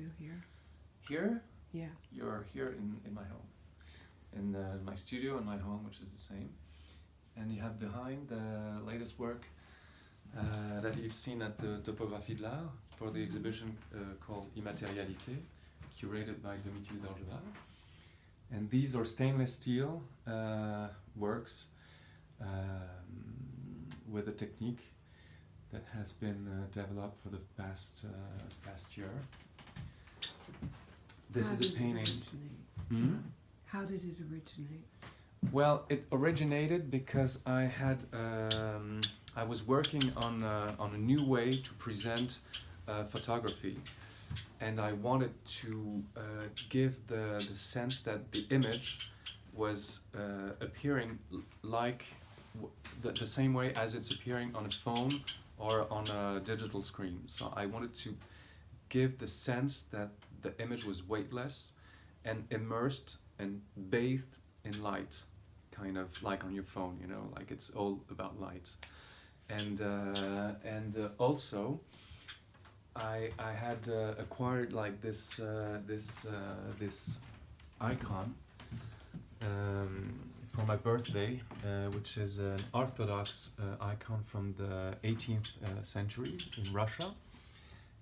to here? Here? Yeah. You're here in my home. In my studio and my home, which is the same. And you have behind the latest work that you've seen at the Topographie de l'Art for the exhibition called Immatérialité, curated by Domitil d'Orgeval. And these are stainless steel works with a technique that has been developed for the past year. This is a painting. How did it originate? Well, it originated because I was working on a new way to present photography, and I wanted to give the sense that the image was appearing like the same way as it's appearing on a phone or on a digital screen. So I wanted to give the sense that the image was weightless and immersed and bathed in light, kind of like on your phone, you know, like it's all about light. And also I had acquired like this icon for my birthday, which is an Orthodox icon from the 18th century in Russia.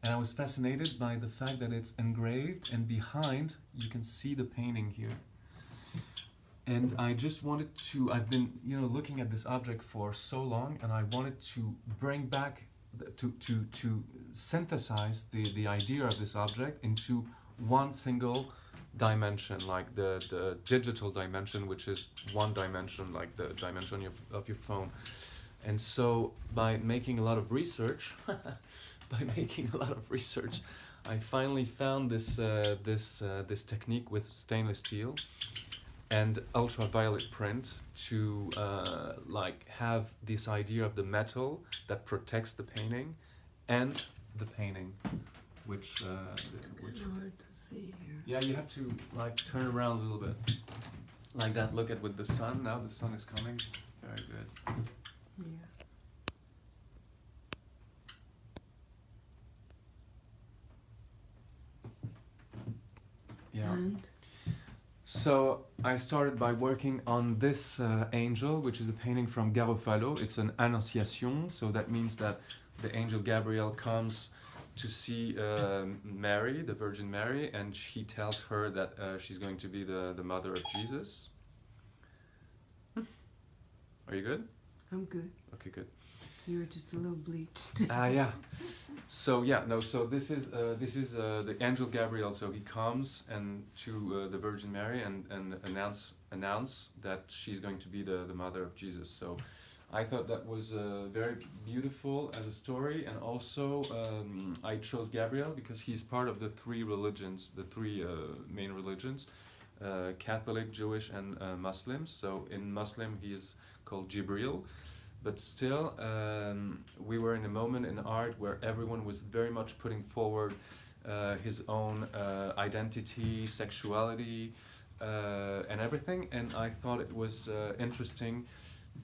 And I was fascinated by the fact that it's engraved, and behind you can see the painting here. And I just wanted to, I've been, you know, looking at this object for so long, and I wanted to bring back, to synthesize the idea of this object into one single dimension, like the digital dimension, which is one dimension, like the dimension of your phone. And so by making a lot of research, I finally found this technique with stainless steel and ultraviolet print to like have this idea of the metal that protects the painting and the painting, which hard to see here. Yeah, you have to like turn around a little bit, like that. Look at with the sun. Now the sun is coming. Very good. Yeah. Yeah. And So I started by working on this angel, which is a painting from Garofalo. It's an Annonciation, so that means that the angel Gabriel comes to see Mary, the Virgin Mary, and he tells her that she's going to be the mother of Jesus. Are you good? I'm good. Okay, good. You were just a little bleached. Yeah. So yeah, no. So this is the angel Gabriel. So he comes and to the Virgin Mary and announce that she's going to be the mother of Jesus. So I thought that was very beautiful as a story, and also I chose Gabriel because he's part of the three religions, the three main religions, Catholic, Jewish, and Muslims. So in Muslim he is called Jibril. But still, we were in a moment in art where everyone was very much putting forward his own identity, sexuality, and everything. And I thought it was interesting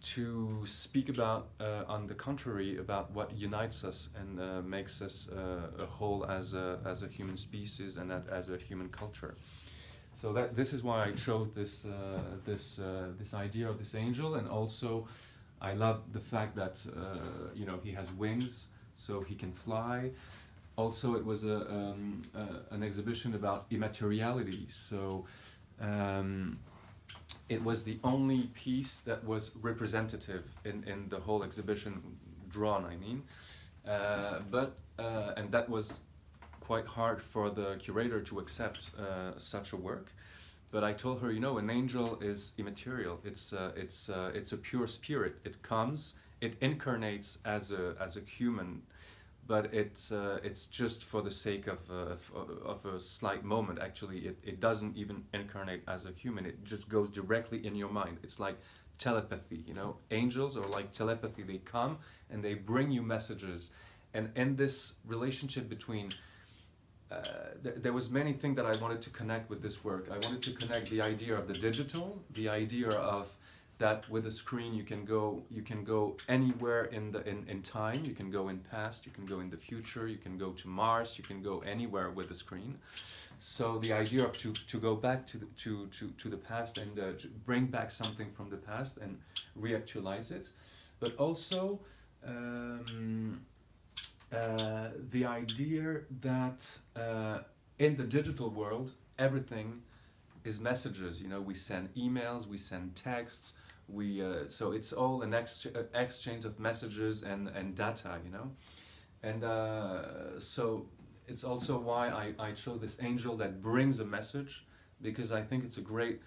to speak about, on the contrary, about what unites us and makes us a whole as a human species and as a human culture. So this is why I chose this idea of this angel, and also I love the fact that you know, he has wings, so he can fly. Also, it was an exhibition about immateriality, so it was the only piece that was representative in the whole exhibition, drawn, I mean. And that was quite hard for the curator to accept such a work. But I told her, you know, an angel is immaterial. It's a pure spirit. It comes, it incarnates as a human, but it's just for the sake of a slight moment. Actually, it doesn't even incarnate as a human. It just goes directly in your mind. It's like telepathy, you know. Angels are like telepathy. They come and they bring you messages. And in this relationship between there was many things that I wanted to connect with this work. I wanted to connect the idea of the digital, the idea of that with a screen you can go anywhere in time. You can go in past, you can go in the future, you can go to Mars, you can go anywhere with the screen. So the idea of to go back to the past and bring back something from the past and reactualize it, but also the idea that in the digital world everything is messages. You know, we send emails, we send texts, so it's all an exchange of messages and data. You know, and so it's also why I chose this angel that brings a message, because I think it's a great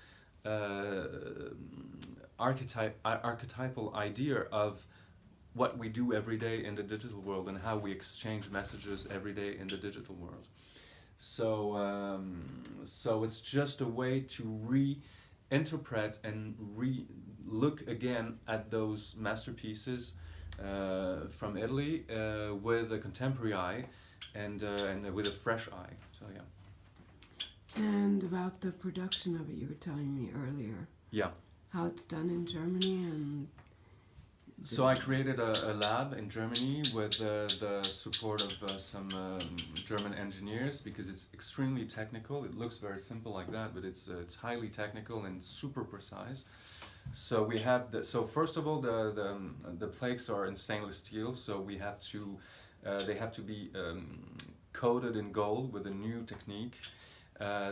archetypal idea of what we do every day in the digital world and how we exchange messages every day in the digital world. So so it's just a way to reinterpret and look again at those masterpieces from Italy with a contemporary eye and with a fresh eye. So yeah. And about the production of it, you were telling me earlier. Yeah. How it's done in Germany and. So I created a lab in Germany with the support of some German engineers, because it's extremely technical. It looks very simple like that, but it's highly technical and super precise. So we have so first of all the plaques are in stainless steel, so we have to they have to be coated in gold with a new technique.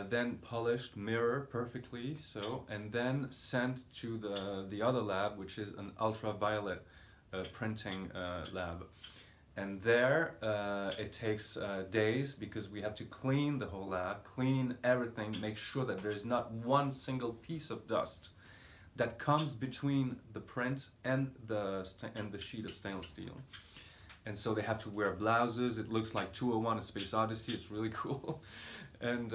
Then polished, mirror perfectly, so, and then sent to the other lab, which is an ultraviolet printing lab. And there it takes days, because we have to clean the whole lab, clean everything, make sure that there's not one single piece of dust that comes between the print and the sheet of stainless steel. And so they have to wear blouses. It looks like 201: A Space Odyssey. It's really cool. And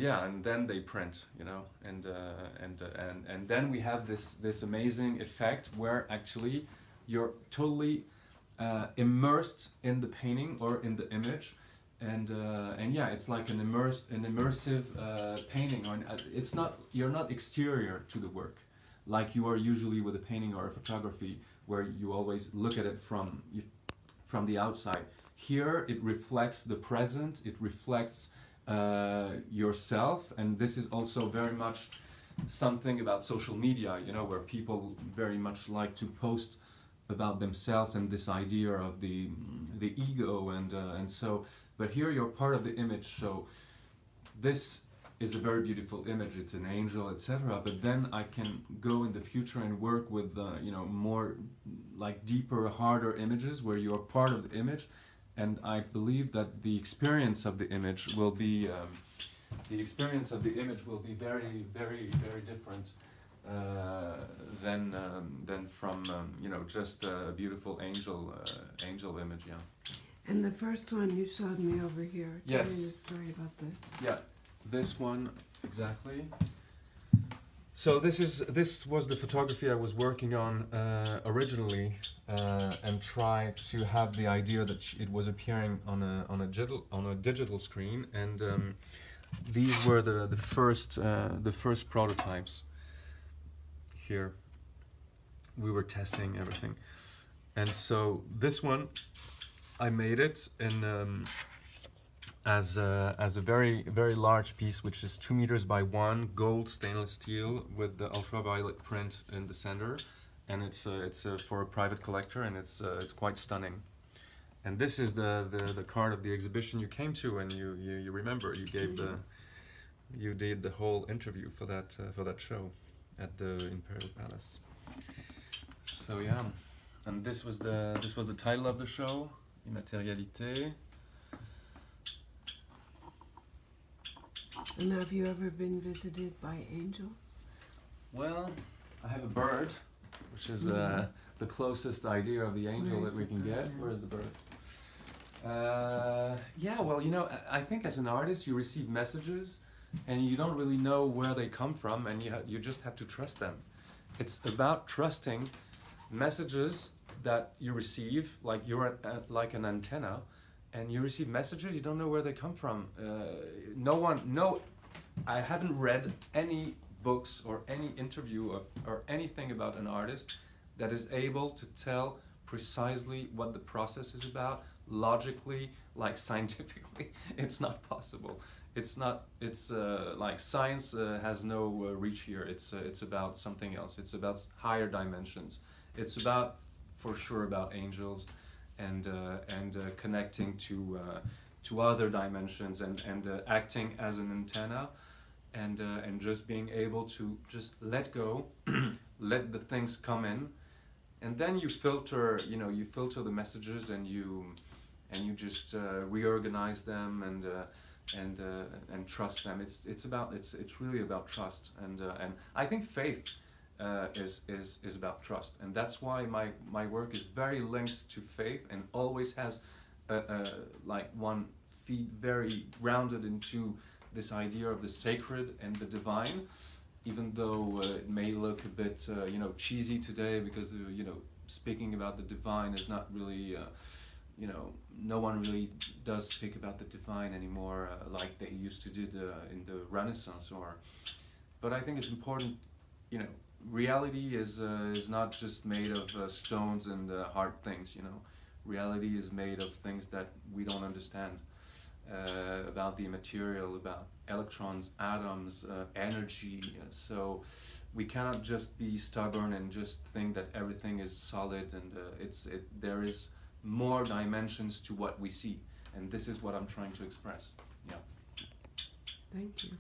yeah, and then they print, you know, and then we have this amazing effect where actually you're totally immersed in the painting or in the image, and yeah, it's like an immersive painting. Or it's not, you're not exterior to the work like you are usually with a painting or a photography, where you always look at it from the outside. Here it reflects the present. It reflects yourself, and this is also very much something about social media, you know, where people very much like to post about themselves and this idea of the ego, and so, but here you're part of the image. So this is a very beautiful image. It's an angel, etc. But then I can go in the future and work with you know, more like deeper, harder images where you are part of the image. And I believe that the experience of the image will be very, very, very different than from you know, just a beautiful angel image. Yeah. And the first one you showed me over here. Yes. Tell me the story about this. Yeah, this one exactly. So this was the photography I was working on originally, and try to have the idea that it was appearing on a digital screen, and these were the first prototypes. Here we were testing everything, and so this one I made it in as a very, very large piece, which is 2 meters by 1, gold stainless steel with the ultraviolet print in the center, and it's for a private collector, and it's quite stunning. And this is the card of the exhibition you came to, and you remember you did the whole interview for that show at the Imperial Palace. So yeah, and this was the title of the show, Immatérialité. And have you ever been visited by angels? Well, I have a bird, which is the closest idea of the angel that we can get. Where is the bird? Yeah, well, you know, I think as an artist you receive messages and you don't really know where they come from, and you just have to trust them. It's about trusting messages that you receive, like you're like an antenna, and you receive messages, you don't know where they come from. I haven't read any books or any interview or anything about an artist that is able to tell precisely what the process is about logically, like scientifically. It's not possible. It's not. It's like science has no reach here. It's about something else. It's about higher dimensions. It's about, for sure, about angels, and connecting to other dimensions, and acting as an antenna, and just being able to just let go, let the things come in, and then you filter. You filter the messages, and you just reorganize them, and trust them. It's really about trust, and I think faith is about trust, and that's why my work is very linked to faith, and always has like one feet very grounded into this idea of the sacred and the divine, even though it may look a bit cheesy today, because speaking about the divine is not really no one really does speak about the divine anymore, like they used to do in the Renaissance. But I think it's important. Reality is not just made of stones and hard things. Reality is made of things that we don't understand, about the material, about electrons, atoms, energy. So we cannot just be stubborn and just think that everything is solid, and there is more dimensions to what we see, and this is what I'm trying to express. Yeah. Thank you.